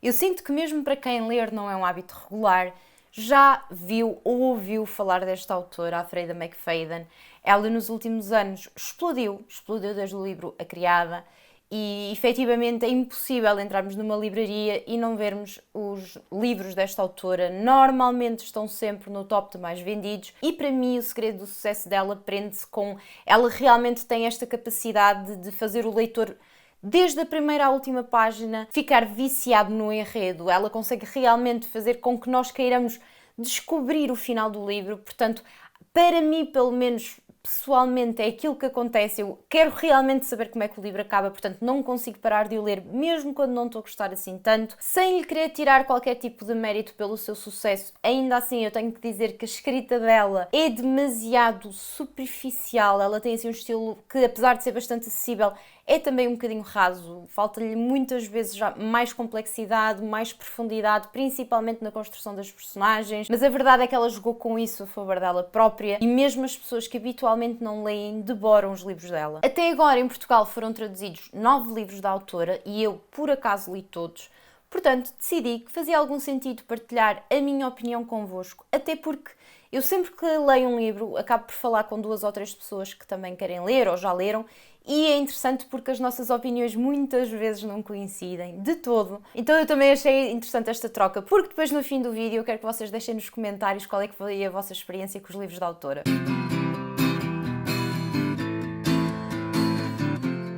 Eu sinto que mesmo para quem ler não é um hábito regular, já viu ou ouviu falar desta autora, a Freida McFadden. Ela nos últimos anos explodiu desde o livro A Criada, e efetivamente é impossível entrarmos numa livraria e não vermos os livros desta autora. Normalmente estão sempre no top de mais vendidos, e para mim o segredo do sucesso dela prende-se com ela realmente tem esta capacidade de fazer o leitor, desde a primeira à última página, ficar viciado no enredo. Ela consegue realmente fazer com que nós queiramos descobrir o final do livro. Portanto, para mim, pelo menos pessoalmente, é aquilo que acontece. Eu quero realmente saber como é que o livro acaba, portanto não consigo parar de o ler, mesmo quando não estou a gostar assim tanto. Sem lhe querer tirar qualquer tipo de mérito pelo seu sucesso, ainda assim eu tenho que dizer que a escrita dela é demasiado superficial. Ela tem assim um estilo que, apesar de ser bastante acessível, é também um bocadinho raso. Falta-lhe muitas vezes já mais complexidade, mais profundidade, principalmente na construção das personagens. Mas a verdade é que ela jogou com isso a favor dela própria, e mesmo as pessoas que habitualmente não leem devoram os livros dela. Até agora em Portugal foram traduzidos 9 livros da autora e eu por acaso li todos. Portanto, decidi que fazia algum sentido partilhar a minha opinião convosco, até porque eu sempre que leio um livro acabo por falar com 2 ou 3 pessoas que também querem ler ou já leram, e é interessante porque as nossas opiniões muitas vezes não coincidem de todo. Então eu também achei interessante esta troca, porque depois no fim do vídeo eu quero que vocês deixem nos comentários qual é que foi a vossa experiência com os livros da autora.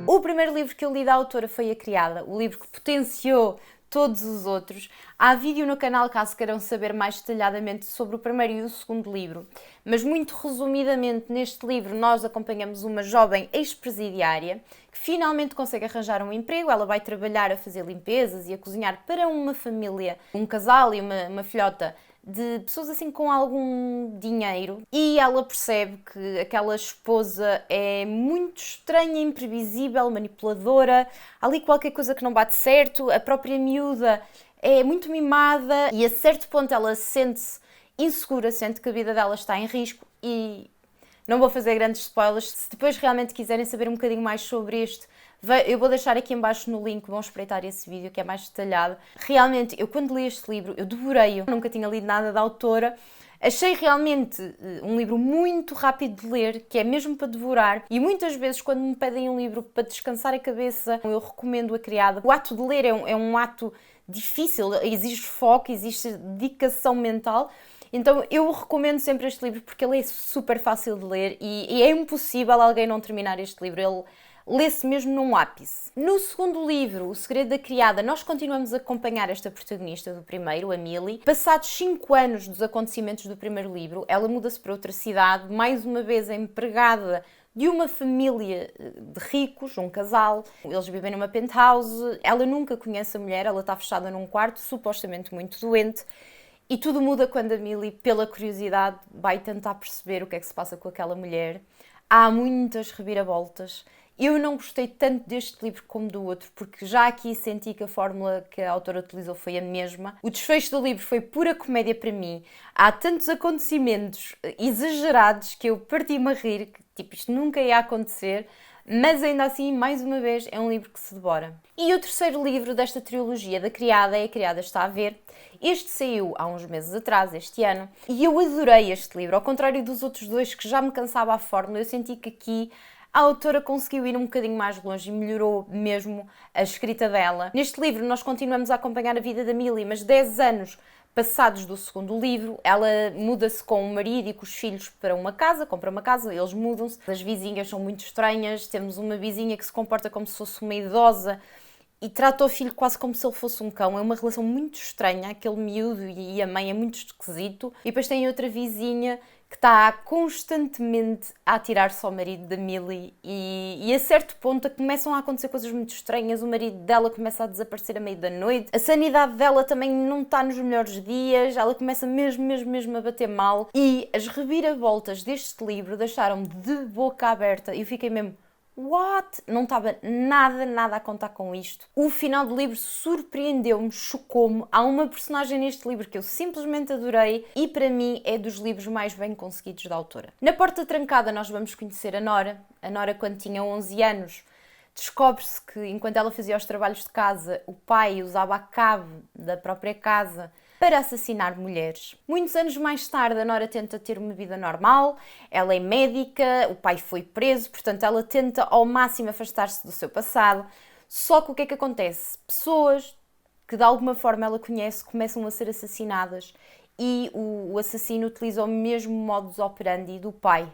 O primeiro livro que eu li da autora foi A Criada, o livro que potenciou todos os outros. Há vídeo no canal caso queiram saber mais detalhadamente sobre o primeiro e o segundo livro, mas muito resumidamente neste livro nós acompanhamos uma jovem ex-presidiária que finalmente consegue arranjar um emprego. Ela vai trabalhar a fazer limpezas e a cozinhar para uma família, um casal e uma filhota de pessoas assim com algum dinheiro, e ela percebe que aquela esposa é muito estranha, imprevisível, manipuladora, há ali qualquer coisa que não bate certo. A própria miúda é muito mimada e a certo ponto ela sente-se insegura, sente que a vida dela está em risco. E não vou fazer grandes spoilers, se depois realmente quiserem saber um bocadinho mais sobre isto, eu vou deixar aqui em baixo no link, vão espreitar esse vídeo que é mais detalhado. Realmente, eu quando li este livro, eu devorei-o, nunca tinha lido nada da autora. Achei realmente um livro muito rápido de ler, que é mesmo para devorar, e muitas vezes quando me pedem um livro para descansar a cabeça, eu recomendo A Criada. O ato de ler é um ato difícil, exige foco, exige dedicação mental. Então eu recomendo sempre este livro porque ele é super fácil de ler e é impossível alguém não terminar este livro. Ele lê-se mesmo num ápice. No segundo livro, O Segredo da Criada, nós continuamos a acompanhar esta protagonista do primeiro, a Millie. Passados 5 anos dos acontecimentos do primeiro livro, ela muda-se para outra cidade, mais uma vez é empregada de uma família de ricos, um casal. Eles vivem numa penthouse, ela nunca conhece a mulher, ela está fechada num quarto, supostamente muito doente. E tudo muda quando a Millie, pela curiosidade, vai tentar perceber o que é que se passa com aquela mulher. Há muitas reviravoltas. Eu não gostei tanto deste livro como do outro, porque já aqui senti que a fórmula que a autora utilizou foi a mesma. O desfecho do livro foi pura comédia para mim. Há tantos acontecimentos exagerados que eu parti-me a rir, que tipo, isto nunca ia acontecer. Mas ainda assim, mais uma vez, é um livro que se devora. E o terceiro livro desta trilogia da Criada é A Criada Está a Ver. Este saiu há uns meses atrás, este ano, e eu adorei este livro. Ao contrário dos outros dois que já me cansava a fórmula, eu senti que aqui a autora conseguiu ir um bocadinho mais longe e melhorou mesmo a escrita dela. Neste livro nós continuamos a acompanhar a vida da Millie, mas 10 anos passados do segundo livro. Ela muda-se com o marido e com os filhos para uma casa, compra uma casa, eles mudam-se. As vizinhas são muito estranhas, temos uma vizinha que se comporta como se fosse uma idosa e trata o filho quase como se ele fosse um cão. É uma relação muito estranha, aquele miúdo e a mãe é muito esquisito. E depois tem outra vizinha que está constantemente a atirar-se ao marido da Millie e a certo ponto começam a acontecer coisas muito estranhas. O marido dela começa a desaparecer à meia da noite, a sanidade dela também não está nos melhores dias, ela começa mesmo a bater mal, e as reviravoltas deste livro deixaram-me de boca aberta. Eu fiquei mesmo... What? Não estava nada a contar com isto. O final do livro surpreendeu-me, chocou-me. Há uma personagem neste livro que eu simplesmente adorei e para mim é dos livros mais bem conseguidos da autora. Na Porta Trancada nós vamos conhecer a Nora. A Nora, quando tinha 11 anos, Descobre-se que, enquanto ela fazia os trabalhos de casa, o pai usava a cave da própria casa para assassinar mulheres. Muitos anos mais tarde, a Nora tenta ter uma vida normal, ela é médica, o pai foi preso, portanto ela tenta ao máximo afastar-se do seu passado. Só que o que é que acontece? Pessoas que de alguma forma ela conhece começam a ser assassinadas e o assassino utiliza o mesmo modus operandi do pai.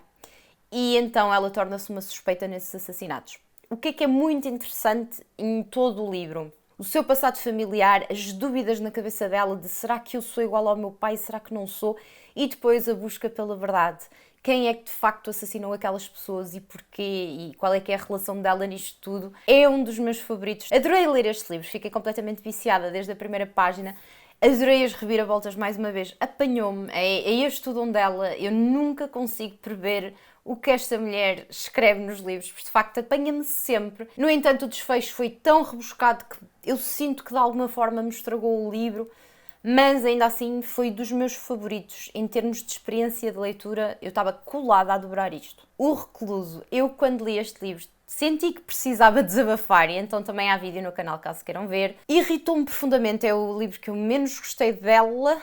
E então ela torna-se uma suspeita nesses assassinatos. O que é muito interessante em todo o livro? O seu passado familiar, as dúvidas na cabeça dela de será que eu sou igual ao meu pai, será que não sou? E depois a busca pela verdade. Quem é que de facto assassinou aquelas pessoas e porquê e qual é que é a relação dela nisto tudo? É um dos meus favoritos. Adorei ler este livro, fiquei completamente viciada desde a primeira página. Adorei as reviravoltas mais uma vez, apanhou-me, é este o dom dela, eu nunca consigo prever o que esta mulher escreve nos livros, porque de facto apanha-me sempre. No entanto, o desfecho foi tão rebuscado que eu sinto que de alguma forma me estragou o livro, mas ainda assim foi dos meus favoritos. Em termos de experiência de leitura, eu estava colada a adorar isto. O Recluso, eu quando li este livro senti que precisava desabafar e então também há vídeo no canal caso queiram ver. Irritou-me profundamente, é o livro que eu menos gostei dela.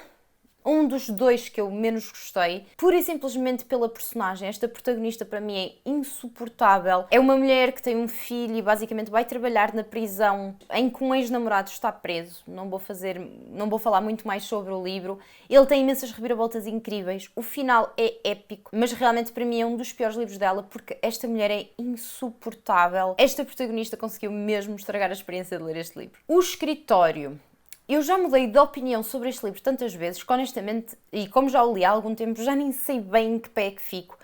Um dos dois que eu menos gostei, pura e simplesmente pela personagem. Esta protagonista para mim é insuportável. É uma mulher que tem um filho e basicamente vai trabalhar na prisão em que um ex-namorado está preso. Não vou falar muito mais sobre o livro. Ele tem imensas reviravoltas incríveis. O final é épico, mas realmente para mim é um dos piores livros dela porque esta mulher é insuportável. Esta protagonista conseguiu mesmo estragar a experiência de ler este livro. O Escritório. Eu já mudei de opinião sobre este livro tantas vezes que honestamente, e como já o li há algum tempo, já nem sei bem em que pé é que fico.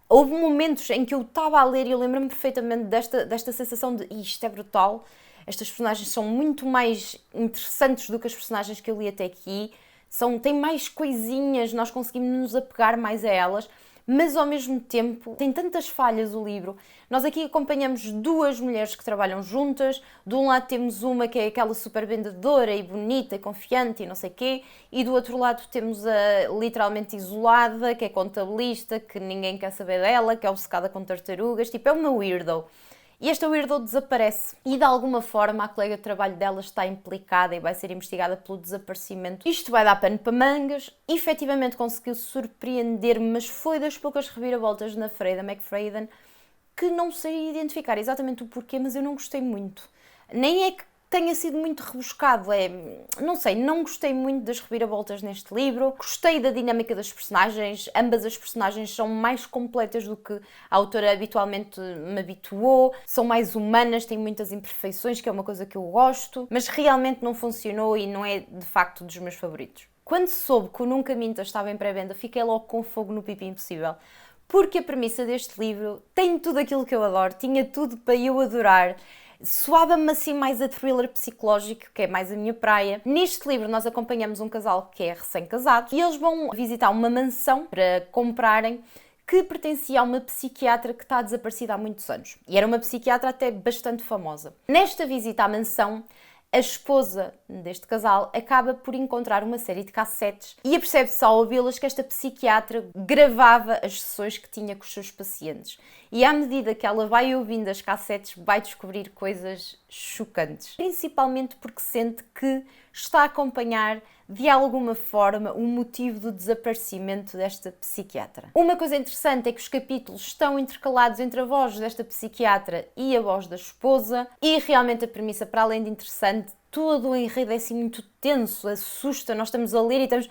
Houve momentos em que eu estava a ler e eu lembro-me perfeitamente desta sensação de isto é brutal, estas personagens são muito mais interessantes do que as personagens que eu li até aqui, têm mais coisinhas, nós conseguimos nos apegar mais a elas, mas ao mesmo tempo tem tantas falhas o livro. Nós aqui acompanhamos duas mulheres que trabalham juntas, de um lado temos uma que é aquela super vendedora e bonita e confiante e não sei quê, e do outro lado temos a literalmente isolada, que é contabilista, que ninguém quer saber dela, que é obcecada com tartarugas, tipo é uma weirdo. E esta weirdo desaparece e de alguma forma a colega de trabalho dela está implicada e vai ser investigada pelo desaparecimento. Isto vai dar pano para mangas, efetivamente conseguiu surpreender-me, mas foi das poucas reviravoltas na Freida McFadden que não sei identificar exatamente o porquê, mas eu não gostei muito. Nem é que tenha sido muito rebuscado, não gostei muito das reviravoltas neste livro, gostei da dinâmica das personagens, ambas as personagens são mais completas do que a autora habitualmente me habituou, são mais humanas, têm muitas imperfeições, que é uma coisa que eu gosto, mas realmente não funcionou e não é de facto dos meus favoritos. Quando soube que o Nunca Minta estava em pré-venda, fiquei logo com fogo no pipi impossível. Porque a premissa deste livro tem tudo aquilo que eu adoro, tinha tudo para eu adorar. Soava-me assim mais a thriller psicológico, que é mais a minha praia. Neste livro nós acompanhamos um casal que é recém-casado e eles vão visitar uma mansão para comprarem que pertencia a uma psiquiatra que está desaparecida há muitos anos. E era uma psiquiatra até bastante famosa. Nesta visita à mansão, a esposa deste casal acaba por encontrar uma série de cassetes e apercebe-se ao ouvi-las que esta psiquiatra gravava as sessões que tinha com os seus pacientes. E à medida que ela vai ouvindo as cassetes, vai descobrir coisas chocantes. Principalmente porque sente que está a acompanhar de alguma forma o motivo do desaparecimento desta psiquiatra. Uma coisa interessante é que os capítulos estão intercalados entre a voz desta psiquiatra e a voz da esposa e realmente a premissa, para além de interessante, todo o enredo é assim muito tenso, assusta, nós estamos a ler e estamos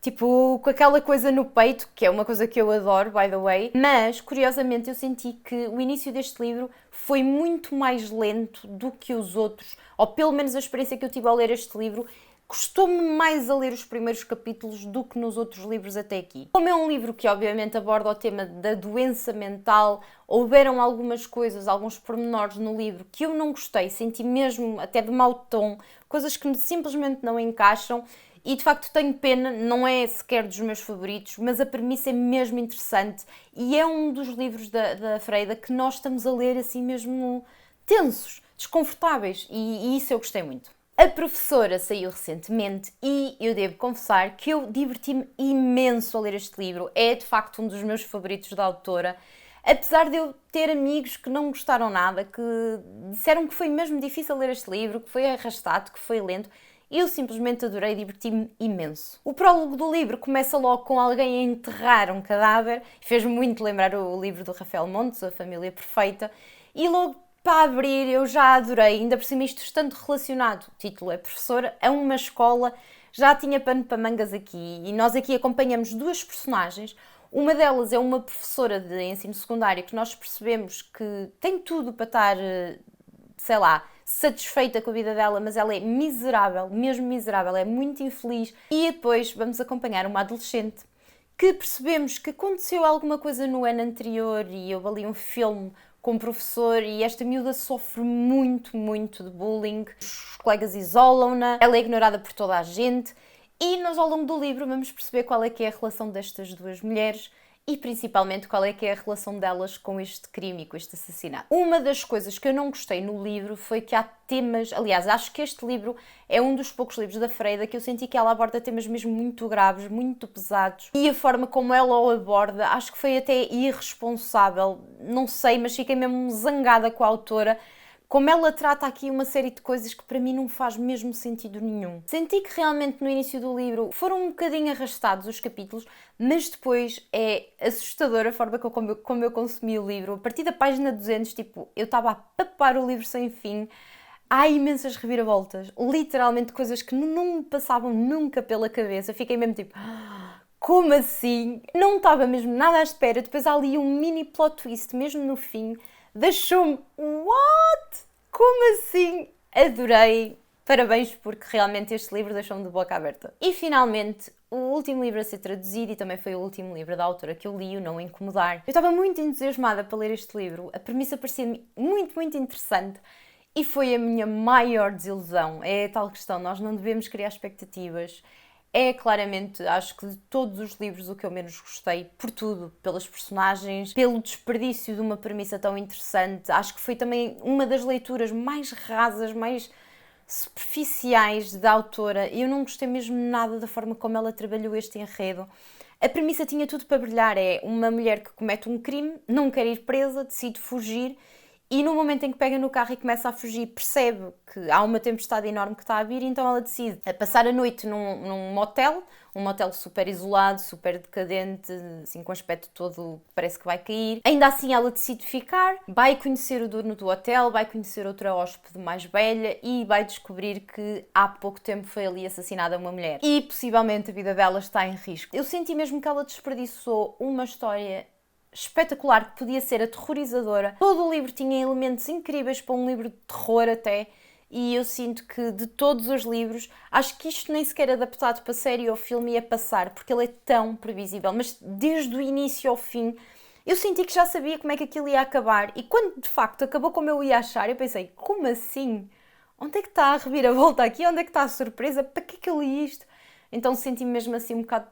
tipo com aquela coisa no peito, que é uma coisa que eu adoro, by the way, mas curiosamente eu senti que o início deste livro foi muito mais lento do que os outros, ou pelo menos a experiência que eu tive ao ler este livro custou-me mais a ler os primeiros capítulos do que nos outros livros até aqui. Como é um livro que obviamente aborda o tema da doença mental, houveram algumas coisas, alguns pormenores no livro que eu não gostei, senti mesmo até de mau tom, coisas que simplesmente não encaixam e de facto tenho pena, não é sequer dos meus favoritos, mas a premissa é mesmo interessante e é um dos livros da Freida que nós estamos a ler assim mesmo tensos, desconfortáveis e isso eu gostei muito. A Professora saiu recentemente e eu devo confessar que eu diverti-me imenso a ler este livro. É de facto um dos meus favoritos da autora. Apesar de eu ter amigos que não gostaram nada, que disseram que foi mesmo difícil ler este livro, que foi arrastado, que foi lento, eu simplesmente adorei, diverti-me imenso. O prólogo do livro começa logo com alguém a enterrar um cadáver, fez-me muito lembrar o livro do Rafael Montes, A Família Perfeita, e logo para abrir eu já adorei, ainda por cima isto estando relacionado, o título é Professora, a uma escola, já tinha pano para mangas aqui, e nós aqui acompanhamos duas personagens. Uma delas é uma professora de ensino secundário que nós percebemos que tem tudo para estar, sei lá, satisfeita com a vida dela, mas ela é miserável, mesmo miserável, é muito infeliz. E depois vamos acompanhar uma adolescente que percebemos que aconteceu alguma coisa no ano anterior e houve ali um filme com o professor e esta miúda sofre muito, muito de bullying. Os colegas isolam-na, ela é ignorada por toda a gente. E nós, ao longo do livro, vamos perceber qual é que é a relação destas duas mulheres e, principalmente, qual é que é a relação delas com este crime e com este assassinato. Uma das coisas que eu não gostei no livro foi que há temas... Aliás, acho que este livro é um dos poucos livros da Freida que eu senti que ela aborda temas mesmo muito graves, muito pesados. E a forma como ela o aborda, acho que foi até irresponsável. Não sei, mas fiquei mesmo zangada com a autora. Como ela trata aqui uma série de coisas que para mim não faz mesmo sentido nenhum. Senti que realmente no início do livro foram um bocadinho arrastados os capítulos, mas depois é assustadora a forma como eu consumi o livro. A partir da página 200, tipo, eu estava a papar o livro sem fim. Há imensas reviravoltas, literalmente coisas que não me passavam nunca pela cabeça. Fiquei mesmo tipo... Como assim? Não estava mesmo nada à espera. Depois há ali um mini plot twist, mesmo no fim. Deixou-me... What? Como assim? Adorei. Parabéns, porque realmente este livro deixou-me de boca aberta. E finalmente, o último livro a ser traduzido e também foi o último livro da autora que eu li, o Não Incomodar. Eu estava muito entusiasmada para ler este livro. A premissa parecia-me muito, muito interessante. E foi a minha maior desilusão. É a tal questão, nós não devemos criar expectativas. É claramente, acho que de todos os livros o que eu menos gostei, por tudo, pelas personagens, pelo desperdício de uma premissa tão interessante. Acho que foi também uma das leituras mais rasas, mais superficiais da autora. Eu não gostei mesmo nada da forma como ela trabalhou este enredo. A premissa tinha tudo para brilhar, é uma mulher que comete um crime, não quer ir presa, decide fugir e no momento em que pega no carro e começa a fugir percebe que há uma tempestade enorme que está a vir, então ela decide passar a noite num motel, um motel super isolado, super decadente, assim com aspecto todo parece que vai cair. Ainda assim ela decide ficar, vai conhecer o dono do hotel, vai conhecer outra hóspede mais velha e vai descobrir que há pouco tempo foi ali assassinada uma mulher. E possivelmente a vida dela está em risco. Eu senti mesmo que ela desperdiçou uma história espetacular, que podia ser aterrorizadora. Todo o livro tinha elementos incríveis para um livro de terror até, e eu sinto que de todos os livros, acho que isto nem sequer adaptado para série ou filme ia passar, porque ele é tão previsível, mas desde o início ao fim, eu senti que já sabia como é que aquilo ia acabar, e quando de facto acabou como eu ia achar, eu pensei, como assim? Onde é que está a reviravolta aqui? Onde é que está a surpresa? Para que é que eu li isto? Então senti-me mesmo assim um bocado,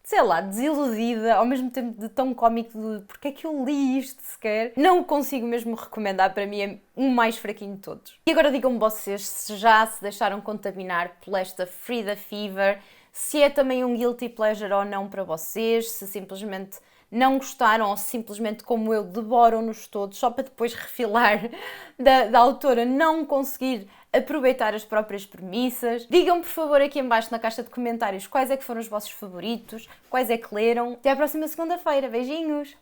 sei lá, desiludida, ao mesmo tempo de tão cómico de porque é que eu li isto sequer. Não o consigo mesmo recomendar, para mim é o mais fraquinho de todos. E agora digam-me vocês se já se deixaram contaminar por esta Frida Fever, se é também um guilty pleasure ou não para vocês, se simplesmente não gostaram ou simplesmente como eu devoram-nos todos só para depois refilar da autora não conseguir aproveitar as próprias premissas. Digam por favor aqui em baixo na caixa de comentários quais é que foram os vossos favoritos, quais é que leram. Até à próxima segunda-feira, beijinhos!